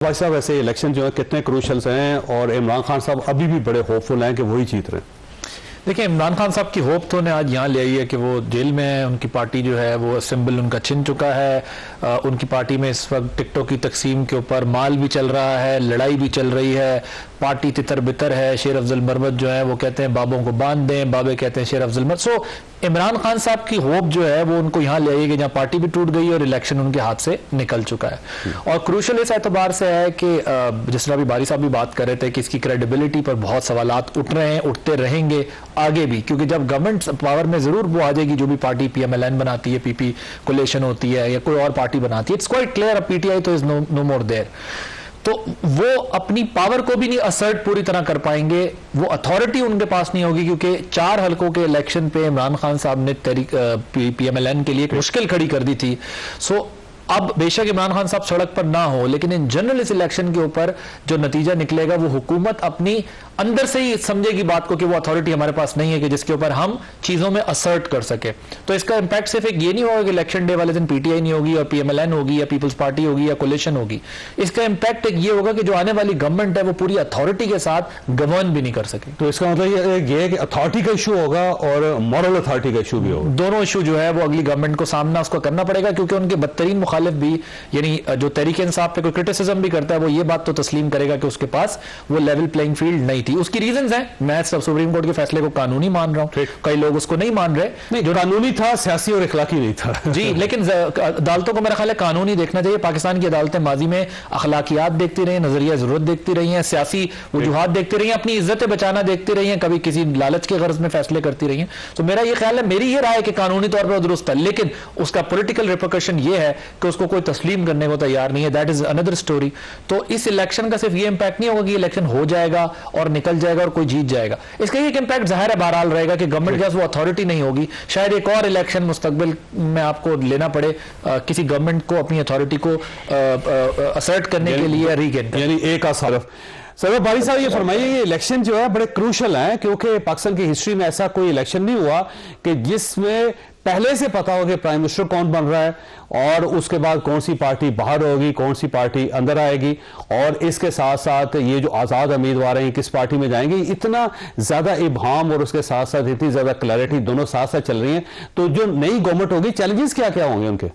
भाई साहब, ऐसे इलेक्शन जो है कितने क्रूशल्स हैं और इमरान खान साहब अभी भी बड़े होपफुल हैं कि वही जीत रहे हैं? देखिए, इमरान खान साहब की होप तो ने आज यहाँ ले आई है कि वो जेल में है। उनकी पार्टी जो है वो सिंबल उनका छिन चुका है। उनकी पार्टी में इस वक्त टिकटों की तकसीम के ऊपर माल भी चल रहा है, लड़ाई भी चल रही है, पार्टी तितर बितर है। शेर अफजल मरवत जो है वो कहते हैं बाबों को बांध दें, बाबे कहते हैं शेर अफजल मरवत। सो इमरान खान साहब की होप जो है वो उनको यहाँ ले आई है कि जहाँ पार्टी भी टूट गई और इलेक्शन उनके हाथ से निकल चुका है। और क्रूशल इस एतबार से है कि जिस तरह अभी बारी साहब भी बात कर रहे थे कि इसकी क्रेडिबिलिटी पर बहुत सवालात उठ रहे हैं, उठते रहेंगे आगे भी, क्योंकि जब गवर्नमेंट पावर में जरूर वो आ जाएगी, जो भी पार्टी PMLN बनाती है, PP कोलेशन होती है या कोई और पार्टी बनाती है, इट्स क्वाइट क्लियर PTI तो इज नो मोर देयर। तो वो अपनी पावर को भी नहीं असर्ट पूरी तरह कर पाएंगे, वो अथॉरिटी उनके पास नहीं होगी, क्योंकि 4 हलकों के इलेक्शन पे इमरान खान साहब ने PMLN के लिए एक मुश्किल खड़ी कर दी थी। सो अब बेशक इमरान खान साहब सड़क पर ना हो, लेकिन इन जनरल इस इलेक्शन के ऊपर जो नतीजा निकलेगा वो हुकूमत अपनी अंदर से ही समझेगी बात को कि वो अथॉरिटी हमारे पास नहीं है कि जिसके ऊपर हम चीजों में असर्ट कर सके। तो इसका इंपैक्ट सिर्फ एक ये नहीं होगा कि इलेक्शन डे वाले दिन PTI नहीं होगी और PMLN होगी या पीपल्स पार्टी होगी या कोलिशन होगी। इसका इंपैक्ट एक ये होगा कि जो आने वाली गवर्नमेंट है वो पूरी अथॉरिटी के साथ गवर्न भी नहीं कर सके। तो इसका मतलब ये है कि अथॉरिटी का इशू होगा और मॉरल अथॉरिटी का इशू भी होगा। दोनों इशू जो है वो अगली गवर्नमेंट को सामना उसको करना पड़ेगा, क्योंकि उनके बदतरीन मुखालिफ भी, यानी जो तहरीक इंसाफ पे कोई क्रिटिसिज्म भी करता है, वो ये बात तो तस्लीम करेगा कि उसके पास वो लेवल प्लेइंग फील्ड नहीं थी। उसकी रीजंस हैं, मैं सब सुप्रीम कोर्ट के फैसले को कानूनी मान रहा हूं, कई लोग उसको नहीं मान रहे। नहीं, जो कानूनी था सियासी और इखलाकी नहीं था जी, लेकिन अदालतों को मेरा ख्याल है कानूनी देखना चाहिए। पाकिस्तान की अदालतें माजी में अखलाकियात देखती रही हैं, नजरिया जरूरत देखती रही हैं, सियासी वजूहात देखती रही हैं, अपनी इज्जतें बचाना देखती रही हैं, कभी किसी लालच के गर्ज में फैसले करती रही हैं। तो मेरा ये ख्याल है, मेरी ये राय है कि कानूनी तौर पर दुरुस्त है, लेकिन उसका पॉलिटिकल रिपरकशन ये है कि उसको कोई तस्लीम करने को तैयार नहीं है। That is another story. तो इस इलेक्शन का सिर्फ ये इंपैक्ट नहीं होगा कि इलेक्शन हो जाएगा और निकल जाएगा और कोई जीत जाएगा। इसका एक इंपैक्ट जाहिर है बहरहाल रहेगा कि गवर्नमेंट के पास वो अथॉरिटी नहीं होगी। शायद एक और इलेक्शन मुस्तकबिल में आपको लेना पड़े किसी गवर्नमेंट को अपनी अथॉरिटी को असर्ट करने के लिए, रीगेन, यानी एक आसारफ। सर बारी साहब, ये फरमाइए, ये इलेक्शन जो है बड़े क्रूशल हैं, क्योंकि पाकिस्तान की हिस्ट्री में ऐसा कोई इलेक्शन नहीं हुआ कि जिसमें पहले से पता हो कि प्राइम मिनिस्टर कौन बन रहा है और उसके बाद कौन सी पार्टी बाहर होगी, कौन सी पार्टी अंदर आएगी, और इसके साथ साथ ये जो आज़ाद उम्मीदवार हैं किस पार्टी में जाएंगे। इतना ज़्यादा इबहम और उसके साथ साथ इतनी ज़्यादा क्लैरिटी दोनों साथ साथ चल रही हैं। तो जो नई गवर्नमेंट होगी, चैलेंजेस क्या क्या होंगे उनके?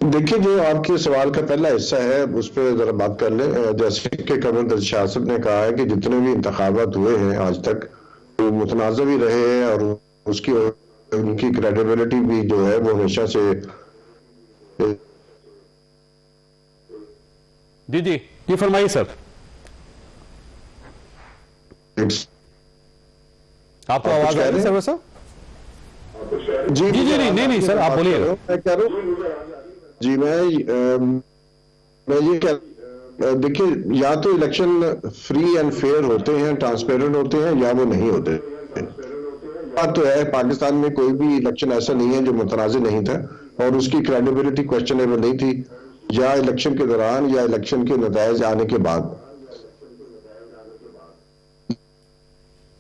देखिए, जो आपके सवाल का पहला हिस्सा है उस पर जरा बात कर ले। जैसे कि कर्नल शाह साहब ने कहा है कि जितने भी इंतखाबात हुए हैं आज तक वो मुतनाज़ भी रहे हैं और उसकी उनकी क्रेडिबिलिटी भी जो है वो हमेशा से। जी जी जी, फरमाइए सर। आपको आवाज आ रही है सर? जी जी जी, नहीं सर, आप बोलिए। मैं कह रहा हूँ जी, मैं ये कह, देखिए, या तो इलेक्शन फ्री एंड फेयर होते हैं, ट्रांसपेरेंट होते हैं, या वो नहीं होते। बात तो है, पाकिस्तान में कोई भी इलेक्शन ऐसा नहीं है जो मुतनाज़ नहीं था और उसकी क्रेडिबिलिटी क्वेश्चनेबल नहीं थी, या इलेक्शन के दौरान या इलेक्शन के नतीजे आने के बाद।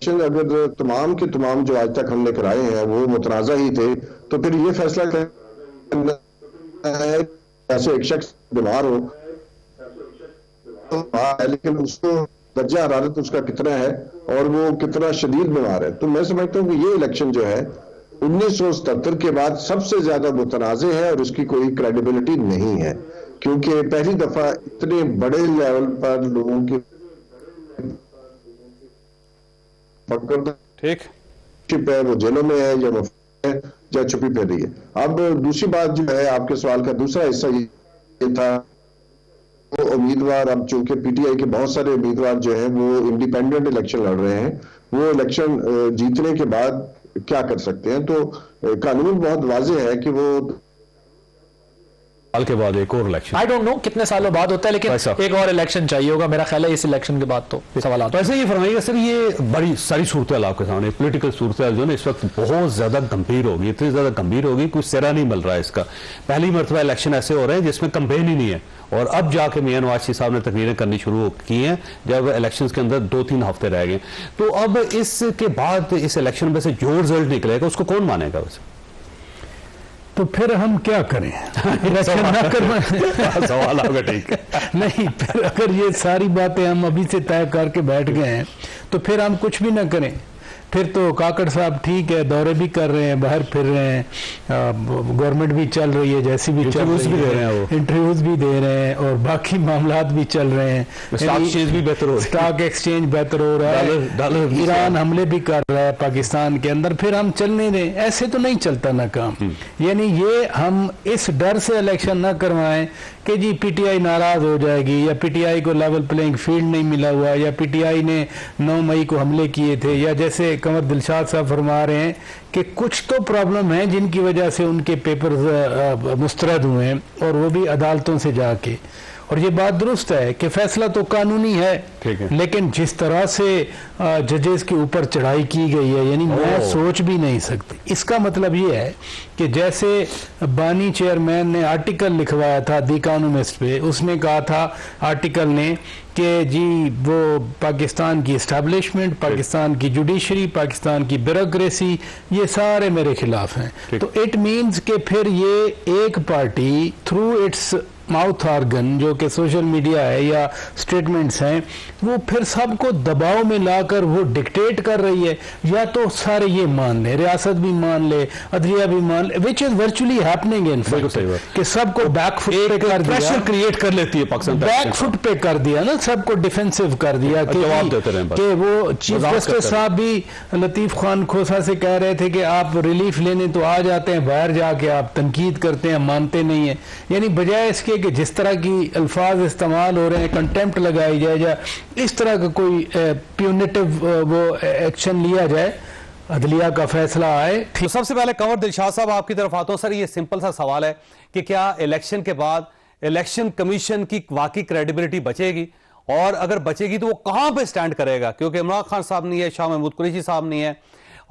अगर तमाम के तमाम जो आज तक हमने कराए हैं वो मुतनाज़ा ही थे, तो फिर ये फैसला करना है ऐसे एक शख्स बीमार हो लेकिन उसको दर्जा हरारत उसका कितना है और वो कितना शदीद बीमार है। तो मैं समझता हूँ कि ये इलेक्शन जो है 1977 के बाद सबसे ज्यादा मुतनाज़े है और उसकी कोई क्रेडिबिलिटी नहीं है, क्योंकि पहली दफा इतने बड़े लेवल पर लोगों की ठीक है वो जेलों में है या छुपी फिर रही है। अब दूसरी बात जो है, आपके सवाल का दूसरा हिस्सा ये था, वो उम्मीदवार, अब चूंकि PTI के बहुत सारे उम्मीदवार जो हैं वो इंडिपेंडेंट इलेक्शन लड़ रहे हैं, वो इलेक्शन जीतने के बाद क्या कर सकते हैं। तो कानून बहुत वाज़ेह है कि वो साल के बाद एक और इलेक्शन, आई डोंट नो कितने सालों बाद होता है, लेकिन एक और इलेक्शन चाहिए होगा मेरा ख्याल है इस इलेक्शन के बाद। तो सवाल आता है। वैसे ये फरमाइएगा सर, ये बड़ी सारी सूरत आपके सामने, पॉलिटिकल सूरत जो है इस वक्त बहुत ज्यादा गंभीर होगी, इतनी ज्यादा गंभीर होगी कुछ सिरा नहीं मिल रहा है इसका। पहली मरतबा इलेक्शन ऐसे हो रहे हैं जिसमें कैंपेन ही नहीं है, और अब जाके मियां नवाज शरीफ साहब ने तकरीरें करनी शुरू की हैं जब इलेक्शंस के अंदर 2-3 हफ्ते रह गए। तो अब इसके बाद इस इलेक्शन में से जो रिजल्ट निकलेगा उसको कौन मानेगा? वैसे तो फिर हम क्या करें? इलेक्शन ना करवाएं? सवाल आपका ठीक है। नहीं, फिर अगर ये सारी बातें हम अभी से तय करके बैठ गए हैं तो फिर हम कुछ भी ना करें। फिर तो काकड़ साहब ठीक है, दौरे भी कर रहे हैं, बाहर फिर रहे हैं, गवर्नमेंट भी चल रही है जैसी भी चल रही है, इंटरव्यूज भी दे रहे हैं और बाकी मामलात भी चल रहे हैं, स्टॉक एक्सचेंज भी बेहतर हो रहा है, स्टॉक एक्सचेंज बेहतर हो रहा है, डॉलर ईरान हमले भी कर रहा है पाकिस्तान के अंदर, फिर हम चलने दें। ऐसे तो नहीं चलता ना काम। यानी ये हम इस डर से इलेक्शन ना करवाएं कि जी पीटीआई नाराज हो जाएगी या पीटीआई को लेवल प्लेइंग फील्ड नहीं मिला हुआ या पीटीआई ने 9 मई को हमले किए थे, या जैसे कंवर दिलशाद साहब फरमा रहे हैं कि कुछ तो प्रॉब्लम है जिनकी वजह से उनके पेपर मुस्तरद हुए हैं और वो भी अदालतों से जाके। और ये बात दुरुस्त है कि फैसला तो कानूनी है, लेकिन जिस तरह से जजेस के ऊपर चढ़ाई की गई है, यानी मैं सोच भी नहीं सकती। इसका मतलब ये है कि जैसे बानी चेयरमैन ने आर्टिकल लिखवाया था दी इकोनॉमिस्ट पे, उसने कहा था आर्टिकल ने कि जी वो पाकिस्तान की इस्टेब्लिशमेंट, पाकिस्तान की जुडिशरी, पाकिस्तान की ब्यूरोक्रेसी, ये सारे मेरे खिलाफ हैं। तो इट मीन्स कि फिर ये एक party through its mouth organ जो कि सोशल मीडिया है या स्टेटमेंट्स हैं, वो फिर सबको दबाव में लाकर वो डिक्टेट कर रही है। या तो सारे ये मान ले, रियासत भी मान ले, अदलिया भी मान ले, which is virtually happening in fact कि सबको बैकफुट पे कर दिया, प्रेशर क्रिएट कर लेती है पाकिस्तान, बैकफुट पे कर दिया ना, सबको डिफेंसिव कर दिया कि वो चीफ जस्टिस साहब भी लतीफ खान खोसा से कह रहे थे कि आप रिलीफ लेने तो आ जाते हैं, बाहर जाके आप तनकीद करते हैं, मानते नहीं है। यानी बजाय इसके कि जिस तरह की अल्फाज इस्तेमाल हो रहे हैं, कंटेम्प्ट लगाई जाए या इस तरह का कोई प्यूनिटिव वो एक्शन लिया जाए, अदलिया का फैसला आए। तो सबसे पहले कंवर दिलशाद साहब आपकी तरफ आता हूं। सर, ये सिंपल सा सवाल है कि क्या इलेक्शन के बाद इलेक्शन कमीशन की वाकई क्रेडिबिलिटी बचेगी, और अगर बचेगी तो वो कहां पे स्टैंड करेगा? क्योंकि इमरान खान साहब नहीं है, शाह महमूद कुरैशी साहब नहीं है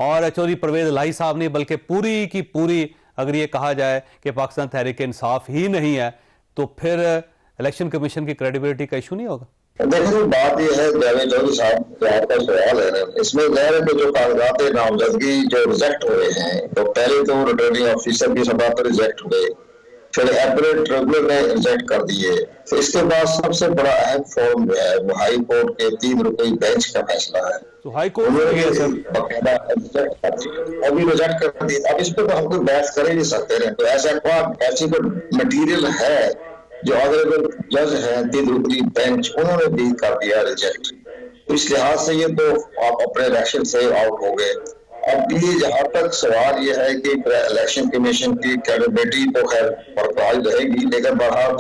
और चौधरी परवेज इलाही साहब नहीं, बल्कि पूरी की पूरी अगर ये कहा जाए कि पाकिस्तान तहरीक इंसाफ ही नहीं है, तो फिर इलेक्शन कमीशन की क्रेडिबिलिटी का इशू नहीं होगा? देखिए, बात यह है जावेद चौधरी साहब जो आपका सवाल है ना, इसमें ज़ाहिर है कि जो कागजात नामजदगी जो रिजेक्ट हुए हैं, तो पहले तो रिटर्निंग ऑफिसर की सभा पर रिजेक्ट हुए, फिर एपरेट ट्रिब्यूनल ने रिजेक्ट कर दिए, तो इसके बाद सबसे बड़ा अहम फॉर्म जो है वो हाई कोर्ट के 3 रुपये बेंच का फैसला है। तो हाई कोर्ट में बाकायदा अभी रिजेक्ट कर दिया। अब इस पर तो हम कोई बहस कर ही नहीं सकते हैं। तो ऐसी कोई मटीरियल है जो ऑनरेबल जज है 3 रुपये बेंच, उन्होंने भी कर दिया रिजेक्ट। तो इस लिहाज से ये तो आप अपने इलेक्शन से आउट हो गए। अब ये जहां तक सवाल ये है कि इलेक्शन कमीशन की क्रेडिबिलिटी तो खैर बरकरार रहेगी, लेकिन बहरहाल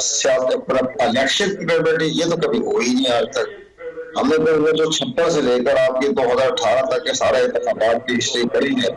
इलेक्शन की क्रेडिबिलिटी ये तो कभी हुई नहीं आज तक। हमने तो जो 56 से लेकर आपकी 2018 तक के सारे इंतखाबात की हिस्ट्री पढ़ी है,